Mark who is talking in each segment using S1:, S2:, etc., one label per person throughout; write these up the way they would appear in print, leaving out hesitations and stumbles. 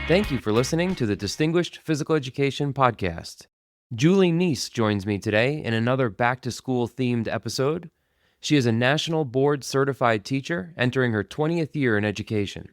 S1: Thank you for listening to the Distinguished Physical Education Podcast. Juli Neace joins me today in another back-to-school themed episode. She is a national board-certified teacher entering her 20th year in education.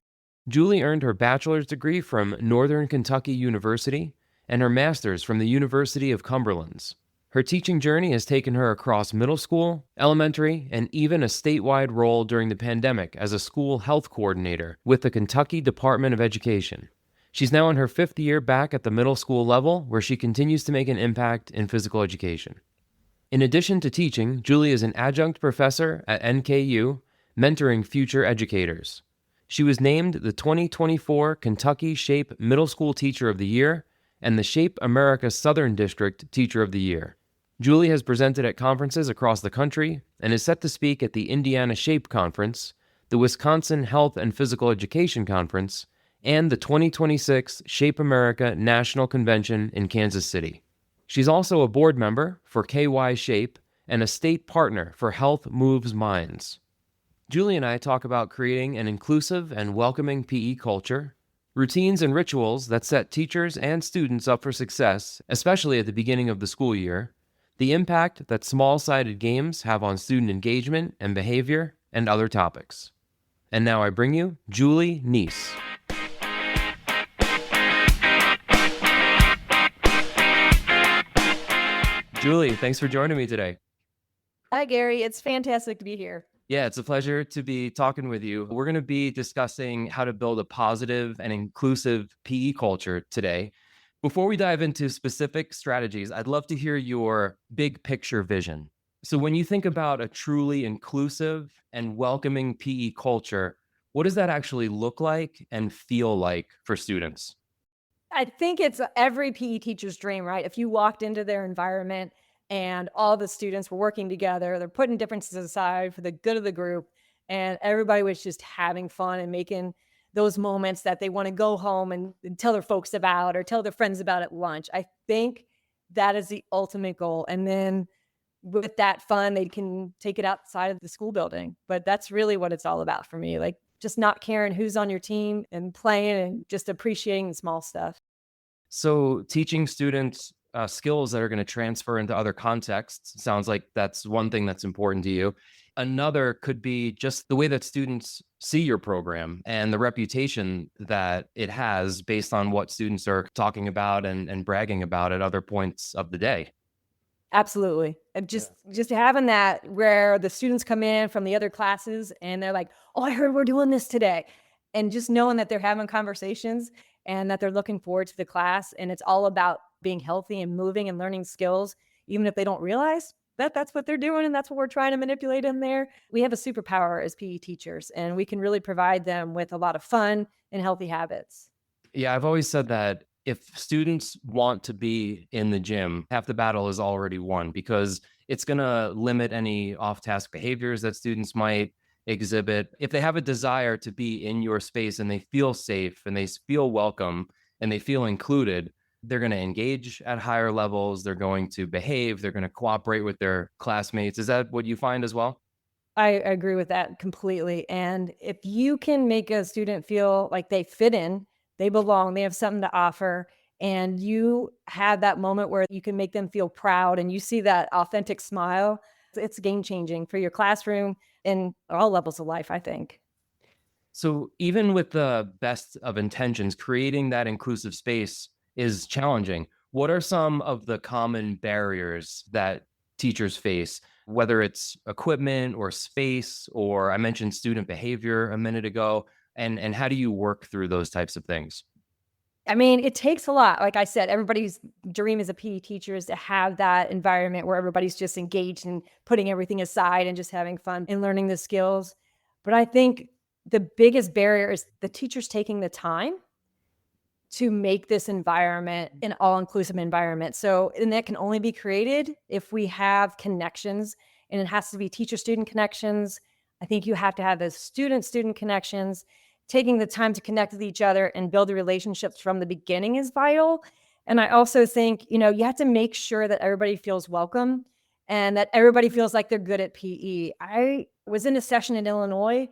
S1: Juli earned her bachelor's degree from Northern Kentucky University and her master's from the University of Cumberland's. Her teaching journey has taken her across middle school, elementary, and even a statewide role during the pandemic as a school health coordinator with the Kentucky Department of Education. She's now in her 5th year back at the middle school level, where she continues to make an impact in physical education. In addition to teaching, Juli is an adjunct professor at NKU, mentoring future educators. She was named the 2024 Kentucky SHAPE Middle School Teacher of the Year and the SHAPE America Southern District Teacher of the Year. Juli has presented at conferences across the country and is set to speak at the Indiana SHAPE Conference, the Wisconsin Health and Physical Education Conference, and the 2026 SHAPE America National Convention in Kansas City. She's also a board member for KY SHAPE and a state partner for Health Moves Minds. Juli and I talk about creating an inclusive and welcoming PE culture, routines and rituals that set teachers and students up for success, especially at the beginning of the school year, the impact that small-sided games have on student engagement and behavior, and other topics. And now I bring you Juli Neace. Juli, thanks for joining me today.
S2: Hi, Gary. It's fantastic to be here.
S1: Yeah, it's a pleasure to be talking with you. We're going to be discussing how to build a positive and inclusive PE culture today. Before we dive into specific strategies, I'd love to hear your big picture vision. So when you think about a truly inclusive and welcoming PE culture, what does that actually look like and feel like for students?
S2: I think it's every PE teacher's dream, right? If you walked into their environment and all the students were working together, they're putting differences aside for the good of the group, and everybody was just having fun and making those moments that they want to go home and tell their folks about or tell their friends about at lunch. I think that is the ultimate goal. And then with that fun, they can take it outside of the school building. But that's really what it's all about for me. Like just not caring who's on your team and playing and just appreciating the small stuff.
S1: So teaching students skills that are going to transfer into other contexts sounds like that's one thing that's important to you. Another could be just the way that students see your program and the reputation that it has based on what students are talking about and bragging about at other points of the day.
S2: Absolutely. And just having that where the students come in from the other classes and they're like, "Oh, I heard we're doing this today." And just knowing that they're having conversations and that they're looking forward to the class and it's all about being healthy and moving and learning skills, even if they don't realize that that's what they're doing and that's what we're trying to manipulate in there. We have a superpower as PE teachers and we can really provide them with a lot of fun and healthy habits.
S1: Yeah, I've always said that if students want to be in the gym, half the battle is already won because it's going to limit any off-task behaviors that students might exhibit. If they have a desire to be in your space and they feel safe and they feel welcome and they feel included, they're going to engage at higher levels. They're going to behave. They're going to cooperate with their classmates. Is that what you find as well?
S2: I agree with that completely. And if you can make a student feel like they fit in, they belong, they have something to offer, and you have that moment where you can make them feel proud and you see that authentic smile, it's game changing for your classroom and all levels of life, I think.
S1: So even with the best of intentions, creating that inclusive space is challenging. What are some of the common barriers that teachers face, whether it's equipment or space, or I mentioned student behavior a minute ago, and how do you work through those types of things?
S2: I mean, it takes a lot. Like I said, everybody's dream as a PE teacher is to have that environment where everybody's just engaged and putting everything aside and just having fun and learning the skills. But I think the biggest barrier is the teachers taking the time to make this environment an all-inclusive environment. So, and that can only be created if we have connections, and it has to be teacher-student connections. I think you have to have the student-student connections. Taking the time to connect with each other and build the relationships from the beginning is vital. And I also think, you have to make sure that everybody feels welcome and that everybody feels like they're good at PE. I was in a session in Illinois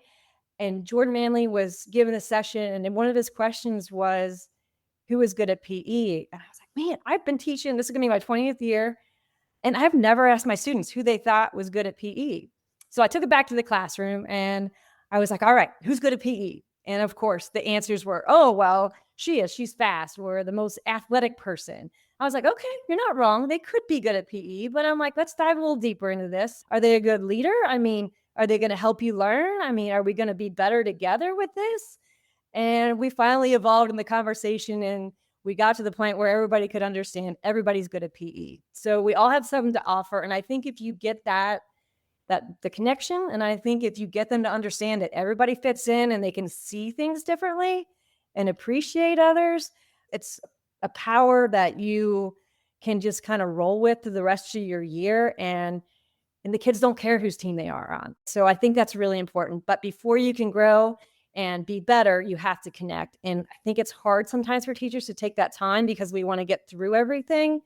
S2: and Jordan Manley was given a session, and one of his questions was, who is good at PE. And I was like, man, I've been teaching, this is gonna be my 20th year. And I've never asked my students who they thought was good at PE. So I took it back to the classroom and I was like, all right, who's good at PE? And of course, the answers were, oh, well, she is. She's fast. We're the most athletic person. I was like, okay, you're not wrong. They could be good at PE, but I'm like, let's dive a little deeper into this. Are they a good leader? I mean, are they going to help you learn? I mean, are we going to be better together with this? And we finally evolved in the conversation and we got to the point where everybody could understand everybody's good at PE. So we all have something to offer. And I think if you get that the connection, and I think if you get them to understand that everybody fits in and they can see things differently and appreciate others, it's a power that you can just kind of roll with through the rest of your year. And the kids don't care whose team they are on. So I think that's really important. But before you can grow and be better, you have to connect. And I think it's hard sometimes for teachers to take that time because we want to get through everything,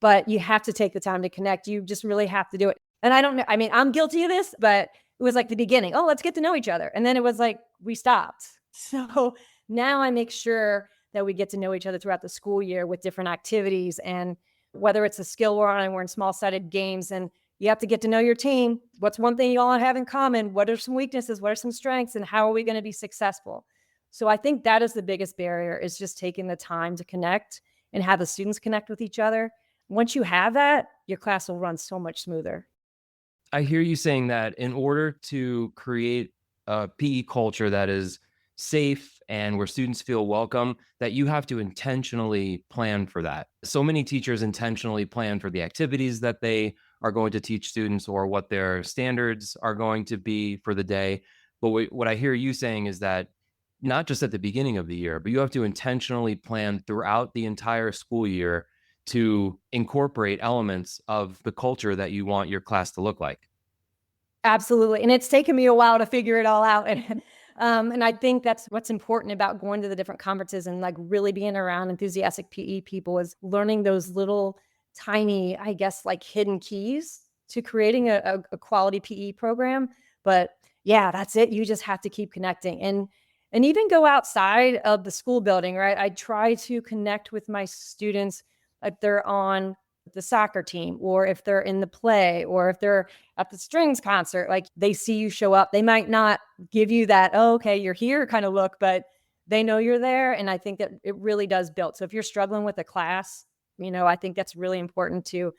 S2: but you have to take the time to connect. You just really have to do it. And I don't know, I mean, I'm guilty of this, but it was like the beginning. Oh, let's get to know each other. And then it was like we stopped. So now I make sure that we get to know each other throughout the school year with different activities. And whether it's a skill we're on and we're in small-sided games, and you have to get to know your team. What's one thing you all have in common? What are some weaknesses? What are some strengths? And how are we going to be successful? So I think that is the biggest barrier, is just taking the time to connect and have the students connect with each other. Once you have that, your class will run so much smoother.
S1: I hear you saying that in order to create a PE culture that is safe and where students feel welcome, that you have to intentionally plan for that. So many teachers intentionally plan for the activities that they are going to teach students or what their standards are going to be for the day. But what I hear you saying is that not just at the beginning of the year, but you have to intentionally plan throughout the entire school year to incorporate elements of the culture that you want your class to look like.
S2: Absolutely. And it's taken me a while to figure it all out. And I think that's what's important about going to the different conferences and like really being around enthusiastic PE people, is learning those little tiny, I guess, like hidden keys to creating a quality PE program. But yeah, that's it. You just have to keep connecting and even go outside of the school building, right? I try to connect with my students if they're on the soccer team, or if they're in the play, or if they're at the strings concert. Like, they see you show up. They might not give you that, oh, okay, you're here kind of look, but they know you're there. And I think that it really does build. So if you're struggling with a class, I think that's really important to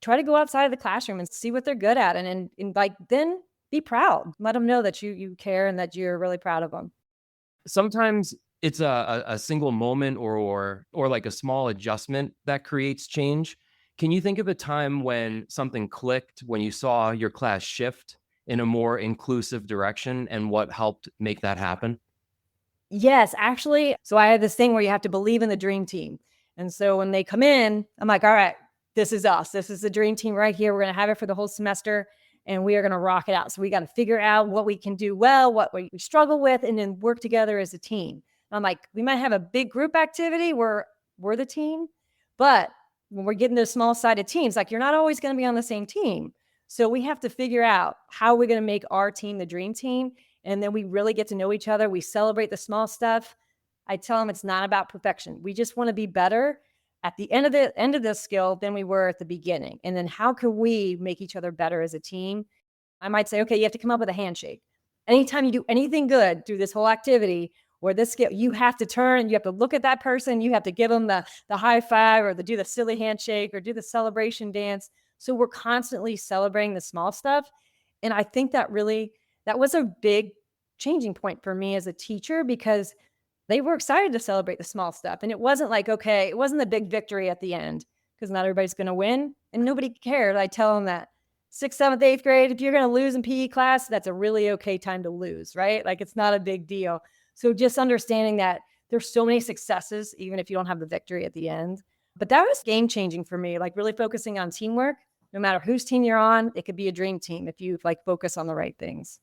S2: try to go outside of the classroom and see what they're good at, and like, then be proud. Let them know that you care and that you're really proud of them.
S1: Sometimes it's a single moment or like a small adjustment that creates change. Can you think of a time when something clicked, when you saw your class shift in a more inclusive direction, and what helped make that happen?
S2: Yes, actually. So I had this thing where you have to believe in the dream team. And so when they come in, I'm like, all right, this is us. This is the dream team right here. We're going to have it for the whole semester and we are going to rock it out. So we got to figure out what we can do well, what we struggle with, and then work together as a team. I'm like, we might have a big group activity where we're the team, but when we're getting those small sided teams, like, you're not always going to be on the same team. So we have to figure out how we're going to make our team the dream team. And then we really get to know each other. We celebrate the small stuff. I tell them it's not about perfection. We just want to be better at the end of this skill than we were at the beginning. And then how can we make each other better as a team? I might say, okay, you have to come up with a handshake. Anytime you do anything good through this whole activity or this skill, you have to turn, you have to look at that person, you have to give them the high five, or do the silly handshake, or do the celebration dance. So we're constantly celebrating the small stuff. And I think that was a big changing point for me as a teacher, because they were excited to celebrate the small stuff. And it wasn't like, okay, it wasn't a big victory at the end, because not everybody's going to win and nobody cared. I tell them that sixth, seventh, eighth grade, if you're going to lose in PE class, that's a really okay time to lose, right? Like, it's not a big deal. So just understanding that there's so many successes, even if you don't have the victory at the end. But that was game changing for me, like really focusing on teamwork. No matter whose team you're on, it could be a dream team if you like focus on the right things.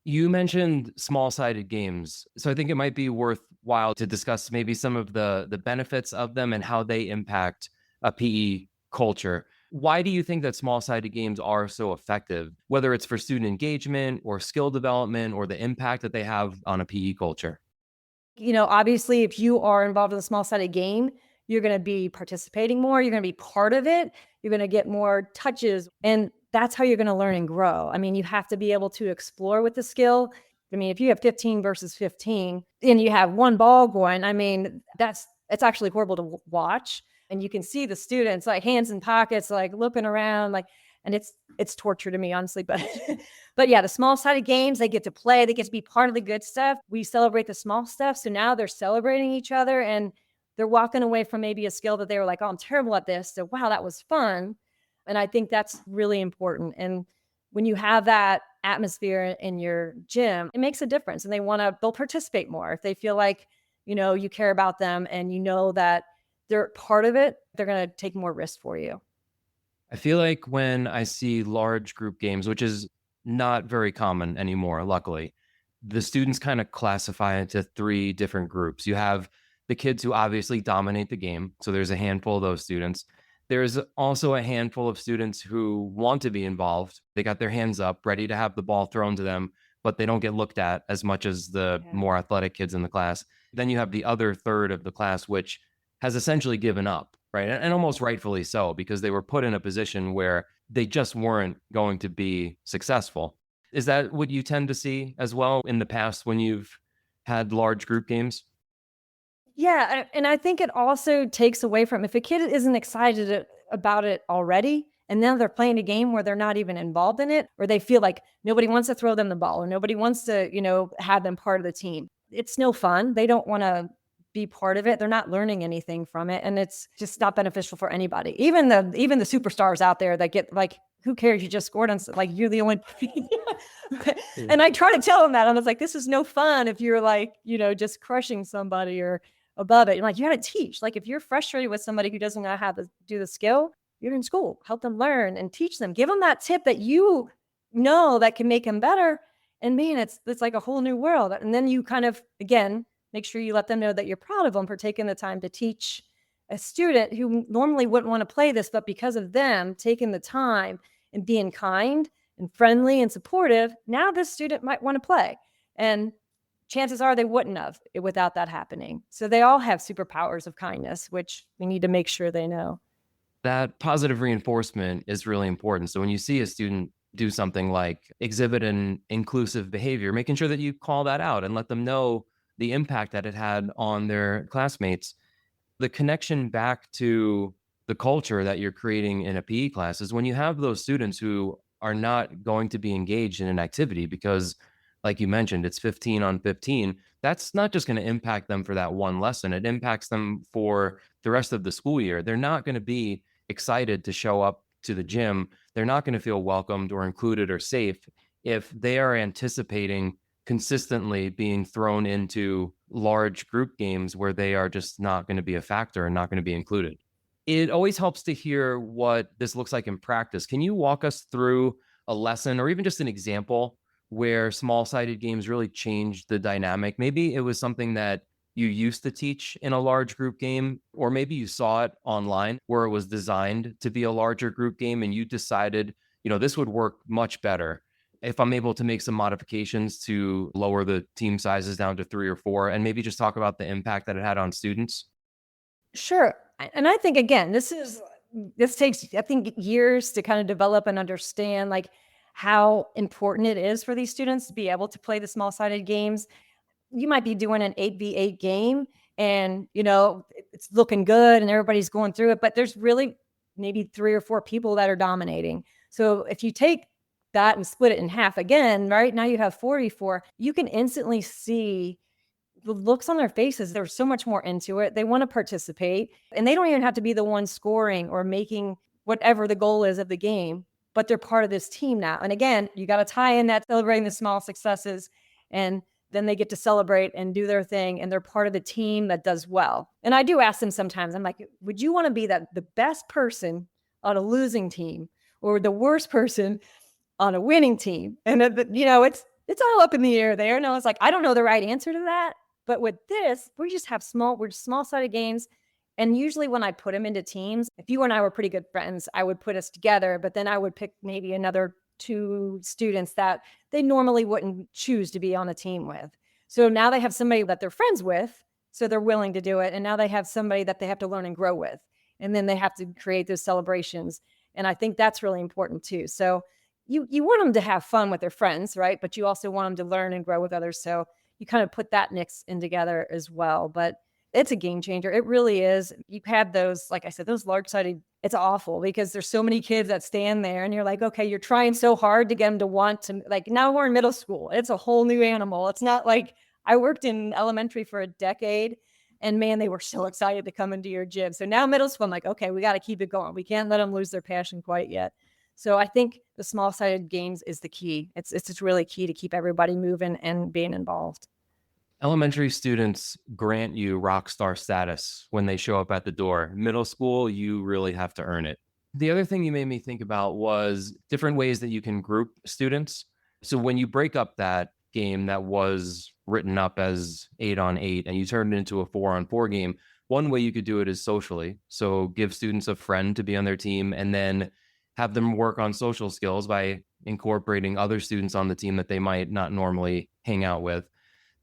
S1: You mentioned small-sided games, so I think it might be worthwhile to discuss maybe some of the benefits of them and how they impact a PE culture. Why do you think that small-sided games are so effective, whether it's for student engagement or skill development or the impact that they have on a PE culture?
S2: Obviously, if you are involved in a small sided game, you're going to be participating more. You're going to be part of it. You're going to get more touches. And that's how you're going to learn and grow. I mean, you have to be able to explore with the skill. I mean, if you have 15 versus 15 and you have one ball going, I mean, it's actually horrible to watch. And you can see the students like hands in pockets, like looking around, like, and it's torture to me, honestly. But but yeah, the small sided games, they get to play, they get to be part of the good stuff. We celebrate the small stuff. So now they're celebrating each other and they're walking away from maybe a skill that they were like, oh, I'm terrible at this. So wow, that was fun. And I think that's really important. And when you have that atmosphere in your gym, it makes a difference. And they'll participate more if they feel like, you care about them and you know that they're part of it, they're going to take more risk for you.
S1: I feel like when I see large group games, which is not very common anymore, luckily, the students kind of classify into three different groups. You have the kids who obviously dominate the game. So there's a handful of those students. There's also a handful of students who want to be involved. They got their hands up, ready to have the ball thrown to them, but they don't get looked at as much as the
S2: Yeah.
S1: more athletic kids in the class. Then you have the other third of the class, which has essentially given up, right? And almost rightfully so, because they were put in a position where they just weren't going to be successful. Is that what you tend to see as well in the past when you've had large group games?
S2: Yeah, and I think it also takes away from if a kid isn't excited about it already, and now they're playing a game where they're not even involved in it, or they feel like nobody wants to throw them the ball, or nobody wants to, have them part of the team. It's no fun. They don't want to be part of it. They're not learning anything from it, and it's just not beneficial for anybody. Even the superstars out there that get like, who cares? You just scored on like you're the only.
S1: Mm.
S2: And I try to tell them that I was like, this is no fun if you're like, just crushing somebody or above it. And like, you got to teach. Like, if you're frustrated with somebody who doesn't know how to do the skill, you're in school. Help them learn and teach them. Give them that tip that you know that can make them better. And man, it's like a whole new world. And then you kind of again make sure you let them know that you're proud of them for taking the time to teach a student who normally wouldn't want to play this, but because of them taking the time and being kind and friendly and supportive, now this student might want to play. And chances are they wouldn't have without that happening. So they all have superpowers of kindness, which we need to make sure they know.
S1: That positive reinforcement is really important. So when you see a student do something like exhibit an inclusive behavior, making sure that you call that out and let them know the impact that it had on their classmates. The connection back to the culture that you're creating in a PE class is when you have those students who are not going to be engaged in an activity because, like you mentioned, it's 15 on 15. That's not just going to impact them for that one lesson, it impacts them for the rest of the school year. They're not going to be excited to show up to the gym. They're not going to feel welcomed or included or safe if they are anticipating consistently being thrown into large group games where they are just not going to be a factor and not going to be included. It always helps to hear what this looks like in practice. Can you walk us through a lesson or even just an example where small sided games really changed the dynamic? Maybe it was something that you used to teach in a large group game, or maybe you saw it online where it was designed to be a larger group game and you decided, this would work much better if I'm able to make some modifications to lower the team sizes down to 3 or 4, and maybe just talk about the impact that it had on students.
S2: Sure. And I think again, this takes I think years to kind of develop and understand like how important it is for these students to be able to play the small sided games. You might be doing an 8v8 game and it's looking good and everybody's going through it, but there's really maybe 3 or 4 people that are dominating. So if you take that and split it in half again, right now you have 44, you can instantly see the looks on their faces. They're so much more into it. They want to participate and they don't even have to be the one scoring or making whatever the goal is of the game, but they're part of this team now. And again, you got to tie in that celebrating the small successes, and then they get to celebrate and do their thing and they're part of the team that does well. And I do ask them sometimes, I'm like, would you want to be the best person on a losing team or the worst person on a winning team? And it's all up in the air there. And I was like, I don't know the right answer to that. But with this, we're small sided games. And usually when I put them into teams, if you and I were pretty good friends, I would put us together, but then I would pick maybe another 2 students that they normally wouldn't choose to be on a team with. So now they have somebody that they're friends with, so they're willing to do it. And now they have somebody that they have to learn and grow with. And then they have to create those celebrations. And I think that's really important too. So you want them to have fun with their friends, right? But you also want them to learn and grow with others. So you kind of put that mix in together as well. But it's a game changer. It really is. You have those, like I said, those large sided, it's awful because there's so many kids that stand there and you're like, okay, you're trying so hard to get them to want to, like, now we're in middle school. It's a whole new animal. It's not like I worked in elementary for a decade and man, they were so excited to come into your gym. So now middle school, I'm like, okay, we got to keep it going. We can't let them lose their passion quite yet. So I think the small sided games is the key. It's just really key to keep everybody moving and being involved.
S1: Elementary students grant you rock star status when they show up at the door. Middle school, you really have to earn it. The other thing you made me think about was different ways that you can group students. So when you break up that game that was written up as 8-on-8 and you turn it into a 4-on-4 game, one way you could do it is socially. So give students a friend to be on their team and then have them work on social skills by incorporating other students on the team that they might not normally hang out with.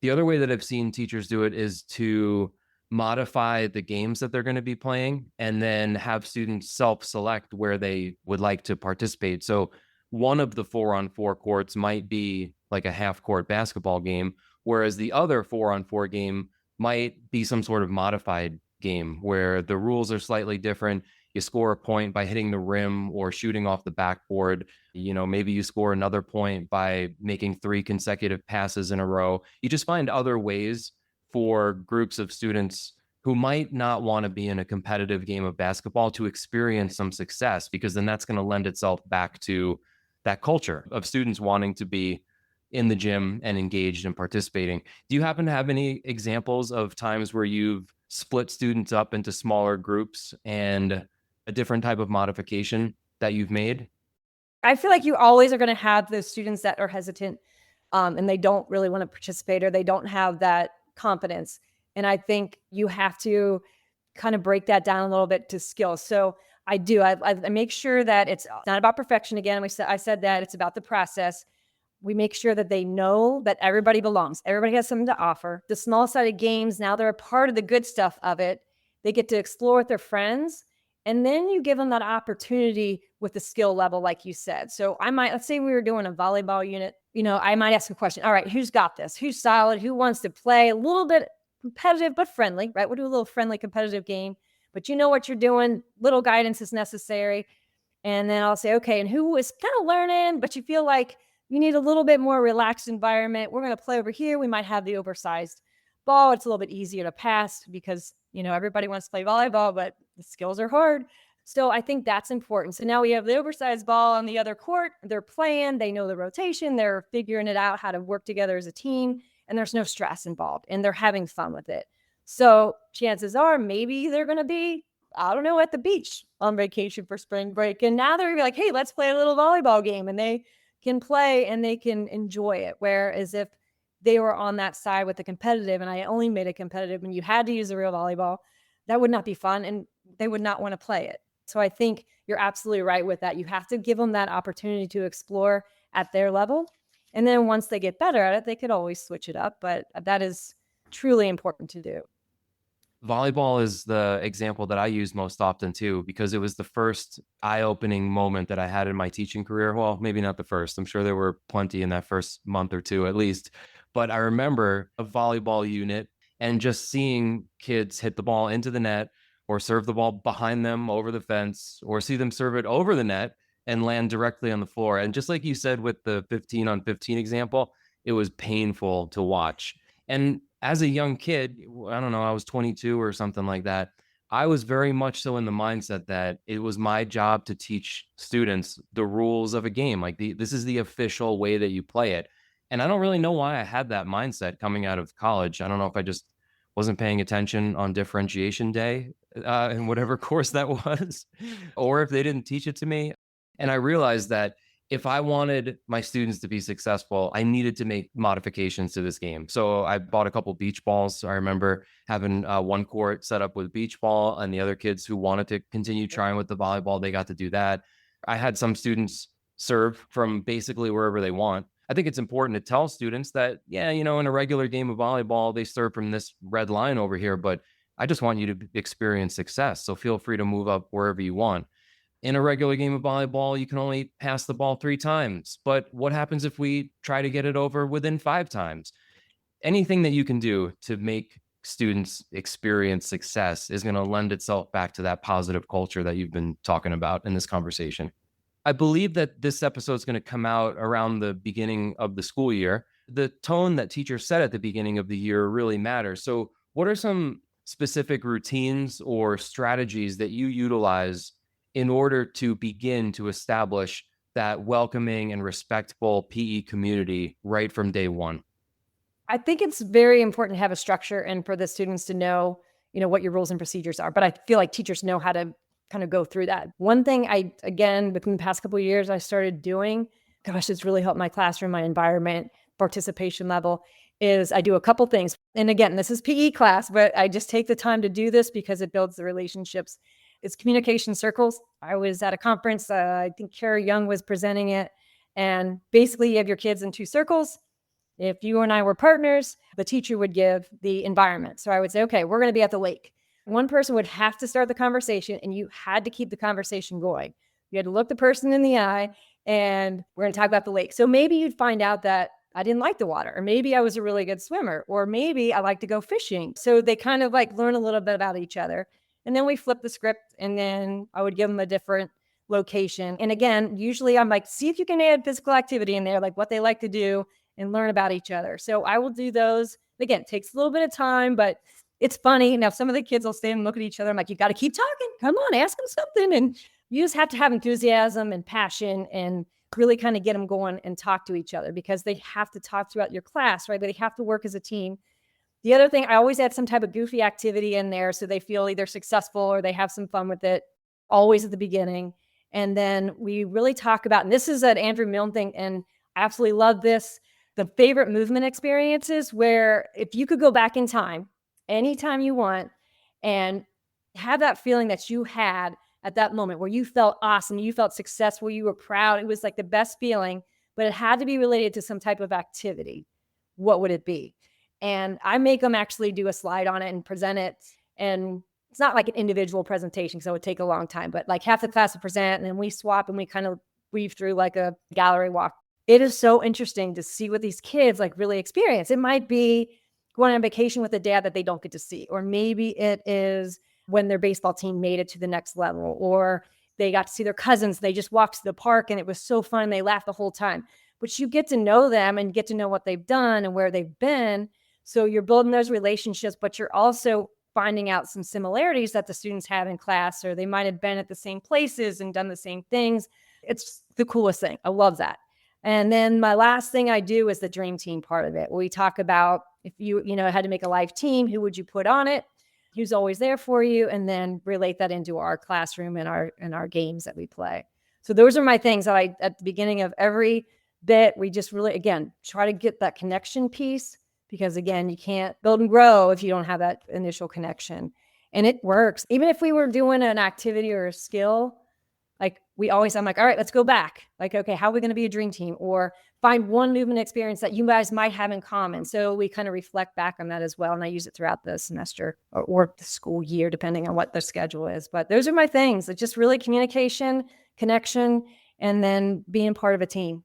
S1: The other way that I've seen teachers do it is to modify the games that they're going to be playing and then have students self-select where they would like to participate. So one of the 4-on-4 courts might be like a half court basketball game, whereas the other 4-on-4 game might be some sort of modified game where the rules are slightly different. You score a point by hitting the rim or shooting off the backboard. Maybe you score another point by making 3 consecutive passes in a row. You just find other ways for groups of students who might not want to be in a competitive game of basketball to experience some success, because then that's going to lend itself back to that culture of students wanting to be in the gym and engaged and participating. Do you happen to have any examples of times where you've split students up into smaller groups and a different type of modification that you've made?
S2: I feel like you always are going to have those students that are hesitant and they don't really want to participate or they don't have that confidence. And I think you have to kind of break that down a little bit to skills. So I do. I make sure that it's not about perfection. Again, I said that it's about the process. We make sure that they know that everybody belongs. Everybody has something to offer. The small sided games, now they're a part of the good stuff of it. They get to explore with their friends. And then you give them that opportunity with the skill level, like you said. So let's say we were doing a volleyball unit, I might ask a question. All right, who's got this? Who's solid? Who wants to play a little bit competitive, but friendly, right? We'll do a little friendly competitive game, but you know what you're doing. Little guidance is necessary. And then I'll say, okay, and who is kind of learning, but you feel like you need a little bit more relaxed environment. We're going to play over here. We might have the oversized ball. It's a little bit easier to pass because, everybody wants to play volleyball, but the skills are hard. So I think that's important. So now we have the oversized ball on the other court. They're playing, they know the rotation, they're figuring it out how to work together as a team, and there's no stress involved, and they're having fun with it. So chances are maybe they're going to be, I don't know, at the beach on vacation for spring break. And now they're gonna be like, hey, let's play a little volleyball game. And they can play and they can enjoy it. Whereas if they were on that side with the competitive and I only made it competitive and you had to use a real volleyball, that would not be fun and they would not want to play it. So I think you're absolutely right with that. You have to give them that opportunity to explore at their level. And then once they get better at it, they could always switch it up. But that is truly important to do.
S1: Volleyball is the example that I use most often too, because it was the first eye-opening moment that I had in my teaching career. Well, maybe not the first. I'm sure there were plenty in that first month or two at least. But I remember a volleyball unit and just seeing kids hit the ball into the net or serve the ball behind them over the fence or see them serve it over the net and land directly on the floor. And just like you said with the 15 on 15 example, it was painful to watch. And as a young kid, I don't know, I was 22 or something like that. I was very much so in the mindset that it was my job to teach students the rules of a game. Like this is the official way that you play it. And I don't really know why I had that mindset coming out of college. I don't know if I just wasn't paying attention on differentiation day in whatever course that was, or if they didn't teach it to me. And I realized that if I wanted my students to be successful, I needed to make modifications to this game. So I bought a couple beach balls. I remember having one court set up with beach ball, and the other kids who wanted to continue trying with the volleyball, they got to do that. I had some students serve from basically wherever they want. I think it's important to tell students that, yeah, in a regular game of volleyball, they serve from this red line over here, but I just want you to experience success. So feel free to move up wherever you want. In a regular game of volleyball, you can only pass the ball 3 times. But what happens if we try to get it over within 5 times? Anything that you can do to make students experience success is going to lend itself back to that positive culture that you've been talking about in this conversation. I believe that this episode is going to come out around the beginning of the school year. The tone that teachers set at the beginning of the year really matters. So, what are some specific routines or strategies that you utilize in order to begin to establish that welcoming and respectful PE community right from day one?
S2: I think it's very important to have a structure and for the students to know, what your rules and procedures are. But I feel like teachers know how to kind of go through that. One thing again, within the past couple of years, I started doing, gosh, it's really helped my classroom, my environment, participation level, is I do a couple things. And again, this is PE class, but I just take the time to do this because it builds the relationships. It's communication circles. I was at a conference, I think Kara Young was presenting it. And basically, you have your kids in two circles. If you and I were partners, the teacher would give the environment. So I would say, okay, we're going to be at the lake. One person would have to start the conversation, and you had to keep the conversation going. You had to look the person in the eye, and we're going to talk about the lake. So maybe you'd find out that I didn't like the water, or maybe I was a really good swimmer, or maybe I like to go fishing. So they kind of like learn a little bit about each other. And then we flip the script, and then I would give them a different location. And again, usually I'm like, see if you can add physical activity in there, like what they like to do, and learn about each other. So I will do those. Again, it takes a little bit of time, but it's funny. Now, some of the kids will stand and look at each other. I'm like, you got to keep talking. Come on, ask them something. And you just have to have enthusiasm and passion and really kind of get them going and talk to each other because they have to talk throughout your class, right? They have to work as a team. The other thing, I always add some type of goofy activity in there so they feel either successful or they have some fun with it, always at the beginning. And then we really talk about, and this is an Andrew Milne thing, and I absolutely love this, the favorite movement experiences, where if you could go back in time anytime you want and have that feeling that you had at that moment where you felt awesome, you felt successful, you were proud, it was like the best feeling, but it had to be related to some type of activity. What would it be? And I make them actually do a slide on it and present it. And it's not like an individual presentation, so it would take a long time, but like half the class would present and then we swap and we kind of weave through like a gallery walk. It is so interesting to see what these kids like really experience. It might be going on vacation with a dad that they don't get to see, or maybe it is when their baseball team made it to the next level, or they got to see their cousins. They just walked to the park and it was so fun. They laughed the whole time. But you get to know them and get to know what they've done and where they've been. So you're building those relationships, but you're also finding out some similarities that the students have in class, or they might have been at the same places and done the same things. It's the coolest thing. I love that. And then my last thing I do is the dream team part of it. We talk about if you had to make a life team, who would you put on it? Who's always there for you? And then relate that into our classroom and our games that we play. So those are my things that at the beginning of every bit, we just really, again, try to get that connection piece, because again, you can't build and grow if you don't have that initial connection. And it works. Even if we were doing an activity or a skill, like I'm like, all right, let's go back. Like, okay, how are we going to be a dream team? Or find one movement experience that you guys might have in common. So we kind of reflect back on that as well. And I use it throughout the semester or the school year, depending on what the schedule is. But those are my things. It's just really communication, connection, and then being part of a team.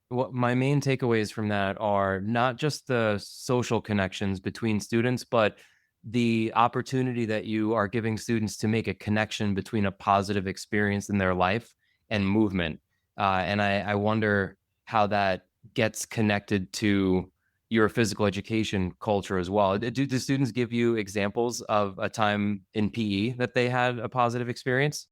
S1: What my main takeaways from that are not just the social connections between students, but the opportunity that you are giving students to make a connection between a positive experience in their life and movement. And I wonder how that gets connected to your physical education culture as well. Do students give you examples of a time in PE that they had a positive experience?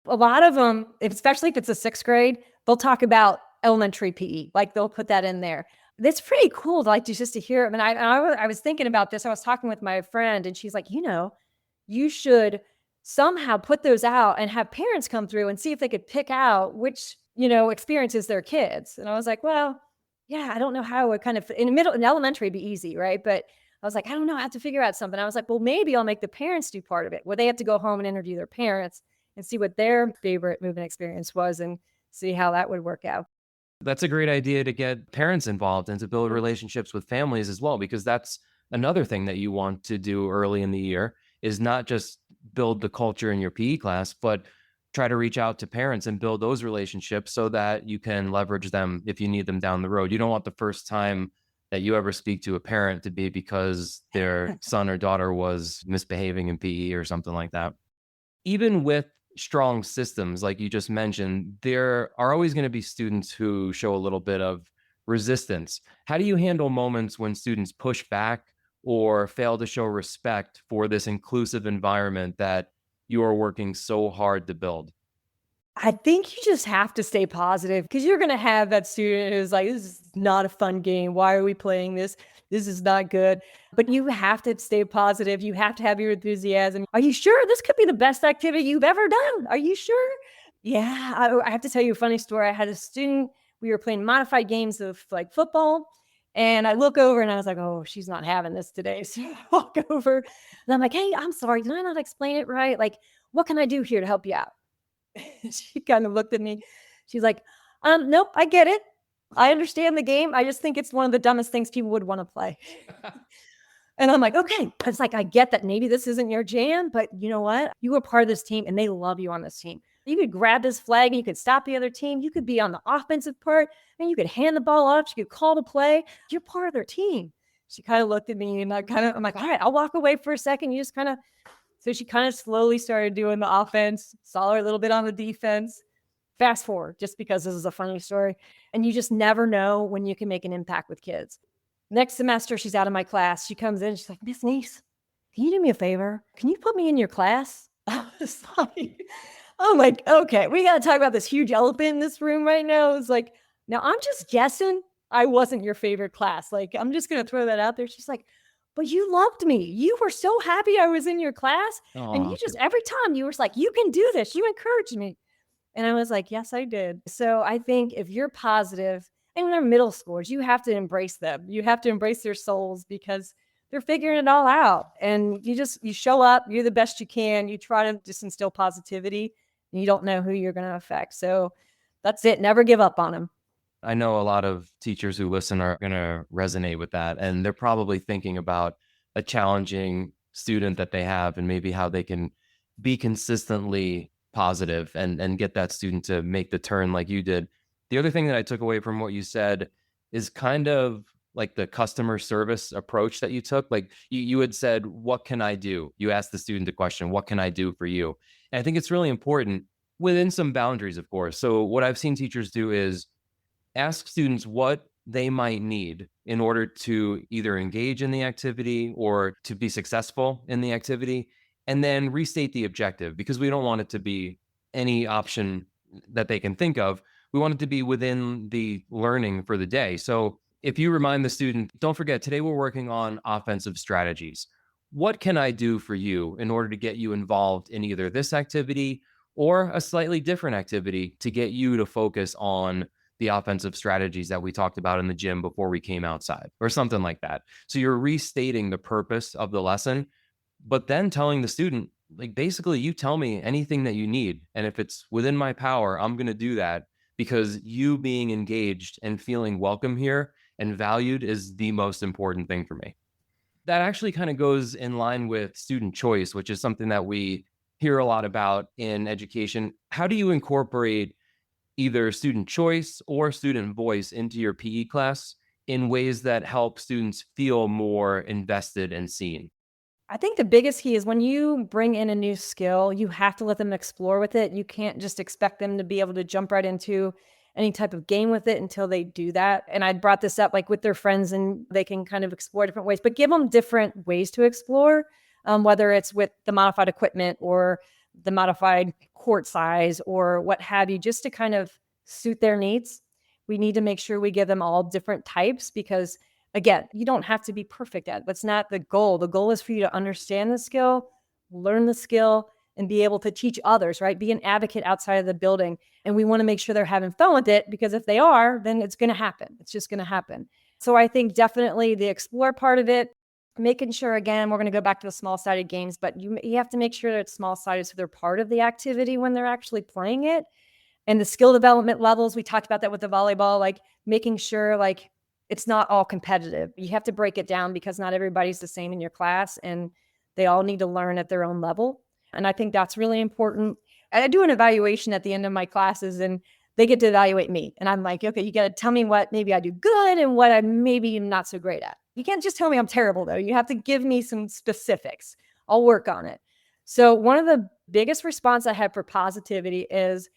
S2: A lot of them, especially if it's a sixth grade, they'll talk about elementary PE. Like they'll put that in there. That's pretty cool to just to hear. I mean, I was thinking about this. I was talking with my friend and she's like, you should somehow put those out and have parents come through and see if they could pick out which, experiences their kids. And I was like, well, yeah, I don't know how it kind of in elementary it'd be easy, right? But I was like, I don't know, I have to figure out something. I was like, well, maybe I'll make the parents do part of it where they have to go home and interview their parents and see what their favorite movement experience was and see how that would work out.
S1: That's a great idea to get parents involved and to build relationships with families as well, because that's another thing that you want to do early in the year is not just build the culture in your PE class, but try to reach out to parents and build those relationships so that you can leverage them if you need them down the road. You don't want the first time that you ever speak to a parent to be because their son or daughter was misbehaving in PE or something like that. Even with strong systems, like you just mentioned, there are always going to be students who show a little bit of resistance. How do you handle moments when students push back or fail to show respect for this inclusive environment that you are working so hard to build?
S2: I think you just have to stay positive because you're going to have that student who's like, this is not a fun game. Why are we playing this? This is not good. But you have to stay positive. You have to have your enthusiasm. Are you sure this could be the best activity you've ever done? Are you sure? Yeah. I have to tell you a funny story. I had a student, we were playing modified games of like football. And I look over and I was like, oh, she's not having this today. So I walk over and I'm like, hey, I'm sorry. Did I not explain it right? Like, what can I do here to help you out? She kind of looked at me. She's like, nope, I get it. I understand the game. I just think it's one of the dumbest things people would want to play. And I'm like, okay. It's like, I get that maybe this isn't your jam, but you know what? You were part of this team and they love you on this team. You could grab this flag and you could stop the other team. You could be on the offensive part and you could hand the ball off. You could call the play. You're part of their team. She kind of looked at me and I'm like, all right, I'll walk away for a second. You just kind of so she kind of slowly started doing the offense, saw her a little bit on the defense. Fast forward, just because this is a funny story. And you just never know when you can make an impact with kids. Next semester, she's out of my class. She comes in, she's like, Miss Neace, can you do me a favor? Can you put me in your class? I was like, I'm like, okay, we got to talk about this huge elephant in this room right now. It's like, now I'm just guessing I wasn't your favorite class. Like, I'm just going to throw that out there. She's like, but you loved me. You were so happy I was in your class. And you
S1: Oh,
S2: just, every time you were like, you can do this. You encouraged me. And I was like, yes, I did. So I think if you're positive, and when they're middle schoolers, you have to embrace them. You have to embrace their souls because they're figuring it all out. And you show up, you're the best you can. You try to just instill positivity and you don't know who you're going to affect. So that's it. Never give up on them.
S1: I know a lot of teachers who listen are going to resonate with that. And they're probably thinking about a challenging student that they have and maybe how they can be consistently positive and get that student to make the turn like you did. The other thing that I took away from what you said is kind of like the customer service approach that you took. Like you had said, what can I do? You asked the student a question, what can I do for you? And I think it's really important within some boundaries, of course. So what I've seen teachers do is ask students what they might need in order to either engage in the activity or to be successful in the activity, and then restate the objective because we don't want it to be any option that they can think of. We want it to be within the learning for the day. So if you remind the student, don't forget, today we're working on offensive strategies. What can I do for you in order to get you involved in either this activity or a slightly different activity to get you to focus on the offensive strategies that we talked about in the gym before we came outside or something like that. So you're restating the purpose of the lesson, but then telling the student, like, basically, you tell me anything that you need. And if it's within my power, I'm going to do that because you being engaged and feeling welcome here and valued is the most important thing for me. That actually kind of goes in line with student choice, which is something that we hear a lot about in education. How do you incorporate either student choice or student voice into your PE class in ways that help students feel more invested and seen?
S2: I think the biggest key is when you bring in a new skill, you have to let them explore with it. You can't just expect them to be able to jump right into any type of game with it until they do that. And I brought this up like with their friends and they can kind of explore different ways, but give them different ways to explore, whether it's with the modified equipment or the modified court size or what have you, just to kind of suit their needs. We need to make sure we give them all different types because again, you don't have to be perfect at it. That's not the goal. The goal is for you to understand the skill, learn the skill, and be able to teach others, right? Be an advocate outside of the building. And we want to make sure they're having fun with it because if they are, then it's going to happen. It's just going to happen. So I think definitely the explore part of it, making sure, again, we're going to go back to the small-sided games, but you have to make sure that it's small-sided so they're part of the activity when they're actually playing it. And the skill development levels, we talked about that with the volleyball, like making sure like it's not all competitive. You have to break it down because not everybody's the same in your class and they all need to learn at their own level. And I think that's really important. And I do an evaluation at the end of my classes and they get to evaluate me. And I'm like, okay, you got to tell me what maybe I do good and what I maybe am not so great at. You can't just tell me I'm terrible though. You have to give me some specifics. I'll work on it. So one of the biggest response I have for positivity is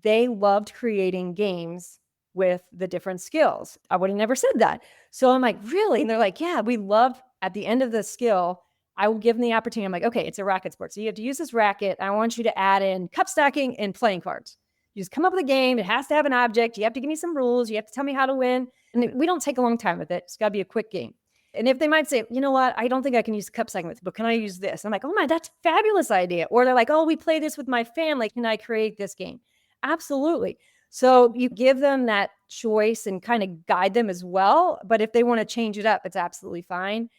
S2: they loved creating games with the different skills. I would have never said that. So I'm like, really? And they're like, yeah, we love at the end of the skill, I will give them the opportunity. I'm like, okay, it's a racket sport. So you have to use this racket. I want you to add in cup stacking and playing cards. You just come up with a game. It has to have an object. You have to give me some rules. You have to tell me how to win. And we don't take a long time with it. It's got to be a quick game. And if they might say, you know what, I don't think I can use cup stacking with, but can I use this? I'm like, oh my, that's a fabulous idea. Or they're like, oh, we play this with my family. Can I create this game? Absolutely. So you give them that choice and kind of guide them as well. But if they want to change it up, it's absolutely fine.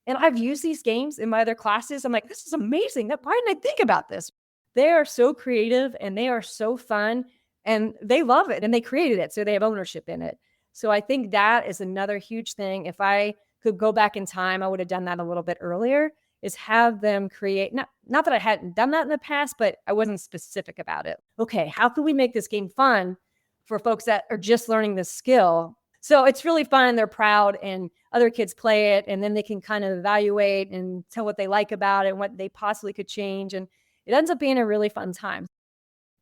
S2: And I've used these games in my other classes. I'm like, this is amazing. Why didn't I think about this? They are so creative and they are so fun and they love it and they created it. So they have ownership in it. So I think that is another huge thing. If I could go back in time, I would have done that a little bit earlier, is have them create, not that I hadn't done that in the past, but I wasn't specific about it. Okay, how can we make this game fun for folks that are just learning this skill? So it's really fun and they're proud and other kids play it and then they can kind of evaluate and tell what they like about it and what they possibly could change. And it ends up being a really fun time.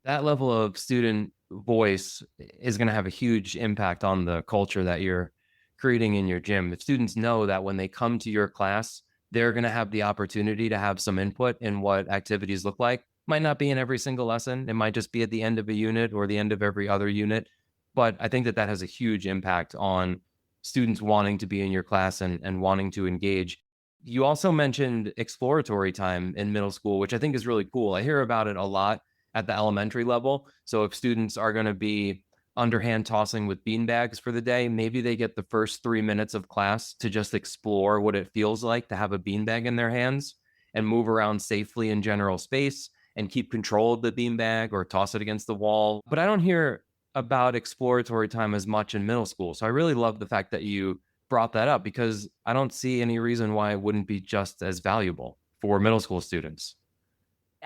S1: That level of student voice is going to have a huge impact on the culture that you're creating in your gym. If students know that when they come to your class, they're going to have the opportunity to have some input in what activities look like. Might not be in every single lesson. It might just be at the end of a unit or the end of every other unit. But I think that that has a huge impact on students wanting to be in your class and wanting to engage. You also mentioned exploratory time in middle school, which I think is really cool. I hear about it a lot at the elementary level. So if students are going to be underhand tossing with beanbags for the day, maybe they get the first 3 minutes of class to just explore what it feels like to have a beanbag in their hands and move around safely in general space and keep control of the beanbag or toss it against the wall. But I don't hear about exploratory time as much in middle school. So I really love the fact that you brought that up because I don't see any reason why it wouldn't be just as valuable for middle school students.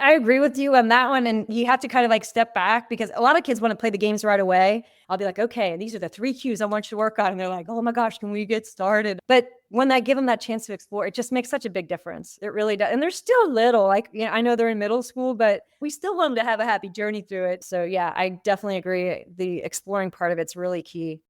S2: I agree with you on that one. And you have to kind of like step back because a lot of kids want to play the games right away. I'll be like, okay, these are the 3 cues I want you to work on. And they're like, oh my gosh, can we get started? But when I give them that chance to explore, it just makes such a big difference. It really does. And they're still little, like, I know they're in middle school, but we still want them to have a happy journey through it. So yeah, I definitely agree. The exploring part of it's really key.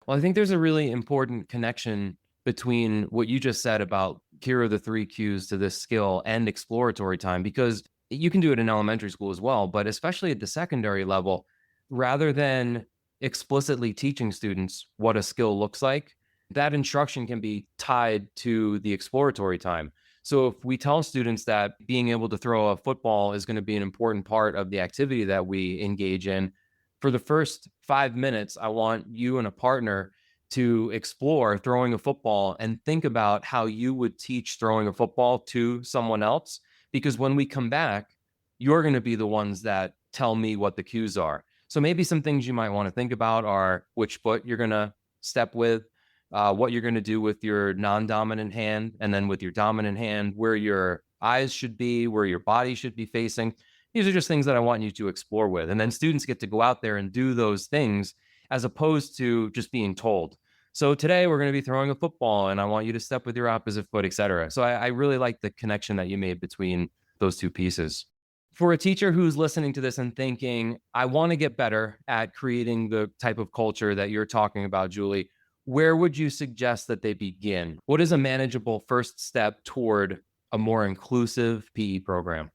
S1: Well, I think there's a really important connection between what you just said about here are the 3 cues to this skill and exploratory time, because you can do it in elementary school as well, but especially at the secondary level, rather than explicitly teaching students what a skill looks like, that instruction can be tied to the exploratory time. So if we tell students that being able to throw a football is going to be an important part of the activity that we engage in, for the first 5 minutes, I want you and a partner to explore throwing a football and think about how you would teach throwing a football to someone else. Because when we come back, you're going to be the ones that tell me what the cues are. So maybe some things you might want to think about are which foot you're going to step with, what you're going to do with your non-dominant hand, and then with your dominant hand, where your eyes should be, where your body should be facing. These are just things that I want you to explore with. And then students get to go out there and do those things as opposed to just being told. So today we're going to be throwing a football and I want you to step with your opposite foot, etc. So I really like the connection that you made between those two pieces. For a teacher who's listening to this and thinking, I want to get better at creating the type of culture that you're talking about, Julie, where would you suggest that they begin? What is a manageable first step toward a more inclusive PE program?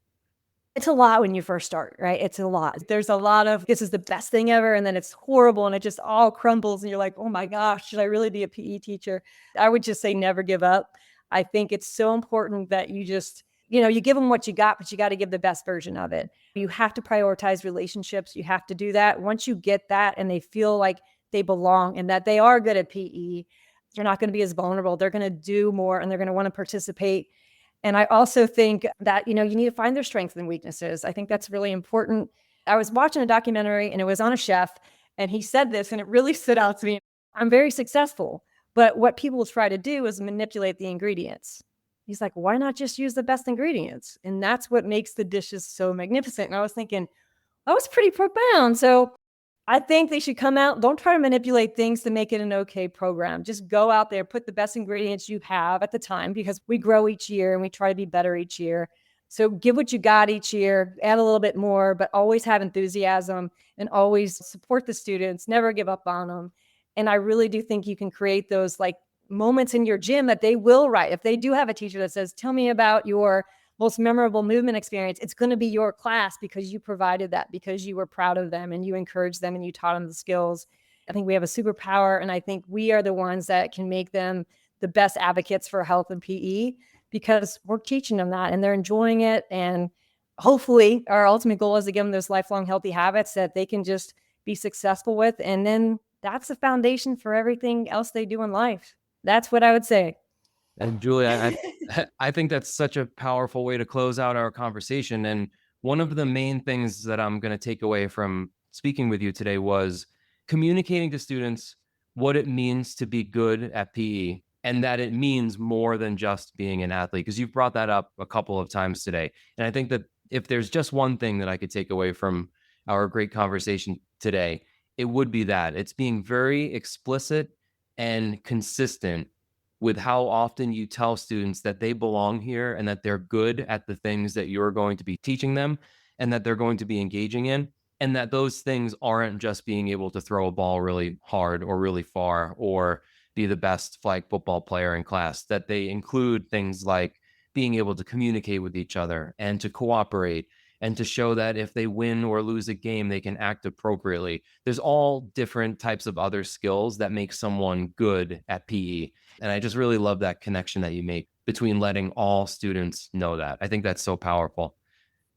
S2: It's a lot when you first start, right? It's a lot. There's a lot of this is the best thing ever, and then it's horrible and it just all crumbles, and you're like, oh my gosh, should I really be a PE teacher? I would just say never give up. I think it's so important that you just, you give them what you got, but you got to give the best version of it. You have to prioritize relationships. You have to do that. Once you get that and they feel like they belong and that they are good at PE, they're not going to be as vulnerable. They're going to do more and they're going to want to participate. And I also think that, you need to find their strengths and weaknesses. I think that's really important. I was watching a documentary and it was on a chef, and he said this and it really stood out to me. I'm very successful, but what people try to do is manipulate the ingredients. He's like, why not just use the best ingredients? And that's what makes the dishes so magnificent. And I was thinking, that was pretty profound. So I think they should come out. Don't try to manipulate things to make it an okay program. Just go out there, put the best ingredients you have at the time, because we grow each year and we try to be better each year. So give what you got each year, add a little bit more, but always have enthusiasm and always support the students, never give up on them. And I really do think you can create those like moments in your gym that they will write. If they do have a teacher that says, tell me about your most memorable movement experience, it's going to be your class because you provided that, because you were proud of them and you encouraged them and you taught them the skills. I think we have a superpower, and I think we are the ones that can make them the best advocates for health and PE, because we're teaching them that and they're enjoying it. And hopefully our ultimate goal is to give them those lifelong healthy habits that they can just be successful with. And then that's the foundation for everything else they do in life. That's what I would say.
S1: And Julie, I think that's such a powerful way to close out our conversation. And one of the main things that I'm going to take away from speaking with you today was communicating to students what it means to be good at PE, and that it means more than just being an athlete, because you've brought that up a couple of times today. And I think that if there's just one thing that I could take away from our great conversation today, it would be that it's being very explicit and consistent with how often you tell students that they belong here and that they're good at the things that you're going to be teaching them and that they're going to be engaging in. And that those things aren't just being able to throw a ball really hard or really far or be the best flag football player in class, that they include things like being able to communicate with each other and to cooperate and to show that if they win or lose a game, they can act appropriately. There's all different types of other skills that make someone good at PE. And I just really love that connection that you make between letting all students know that. I think that's so powerful.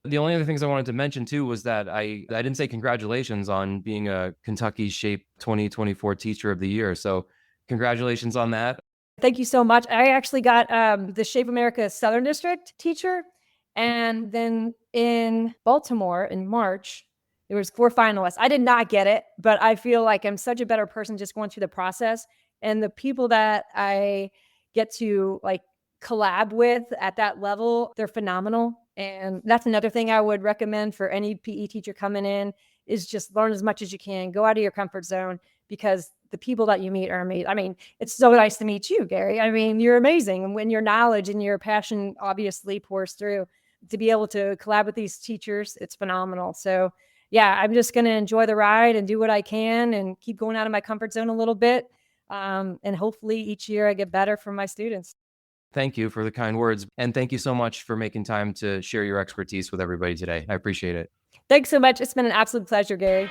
S1: The only other things I wanted to mention too was that I didn't say congratulations on being a Kentucky Shape 2024 Teacher of the Year. So congratulations on that.
S2: Thank you so much. I actually got the Shape America Southern District teacher. And then in Baltimore in March, there was 4 finalists. I did not get it, but I feel like I'm such a better person just going through the process. And the people that I get to like collab with at that level, they're phenomenal. And that's another thing I would recommend for any PE teacher coming in, is just learn as much as you can. Go out of your comfort zone, because the people that you meet are amazing. I mean, it's so nice to meet you, Gary. I mean, you're amazing. And when your knowledge and your passion obviously pours through, to be able to collab with these teachers, it's phenomenal. So yeah, I'm just going to enjoy the ride and do what I can and keep going out of my comfort zone a little bit. And hopefully each year I get better from my students.
S1: Thank you for the kind words. And thank you so much for making time to share your expertise with everybody today. I appreciate it.
S2: Thanks so much. It's been an absolute pleasure, Gary.